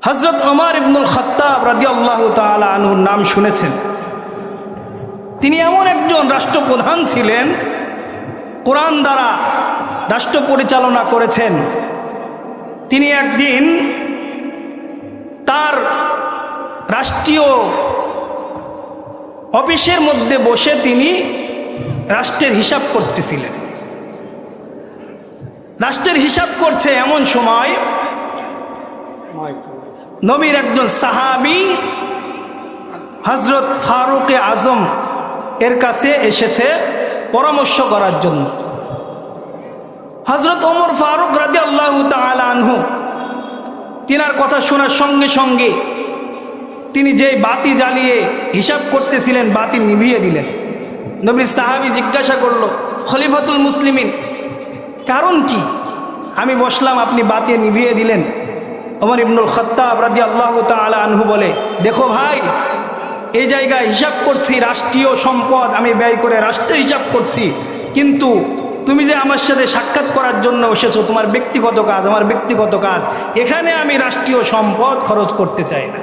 হযরত ওমর ইবনুল খাত্তাব রাদিয়াল্লাহু তাআলা আনহুর নাম শুনেছেন। তিনি এমন একজন রাষ্ট্রপ্রধান ছিলেন, কোরআন দ্বারা রাষ্ট্র পরিচালনা করেছেন। তিনি একদিন তার রাষ্ট্রীয় অফিসের মধ্যে বসে তিনি রাষ্ট্রের হিসাব করতেছিলেন। রাষ্ট্রের হিসাব করছে এমন সময় নবীর একজন সাহাবী হযরত ফারুক আজম এর কাছে এসেছে পরামর্শ করার জন্য। হযরত ওমর ফারুক রাদিয়াল্লাহু তাআলা আনহু তিনার কথা শোনার সঙ্গে সঙ্গে তিনি যেই বাতি জ্বালিয়ে হিসাব করতেছিলেন বাতি নিভিয়ে দিলেন। নবীর সাহাবী জিজ্ঞাসা করলো, খলিফাতুল মুসলিমিন, কারণ কি? আমি বসলাম, আপনি বাতি নিভিয়ে দিলেন। ওমর ইবনুল খাত্তাব রাদিয়াল্লাহু তাআলা আনহু বলে, দেখো ভাই, এই জায়গায় হিসাব করছি, রাষ্ট্রীয় সম্পদ আমি ব্যয় করে রাষ্ট্রের হিসাব করছি, কিন্তু তুমি যে আমার সাথে সাক্ষাৎ করার জন্য এসেছো, তোমার ব্যক্তিগত কাজ, আমার ব্যক্তিগত কাজ, এখানে আমি রাষ্ট্রীয় সম্পদ খরচ করতে চাই না।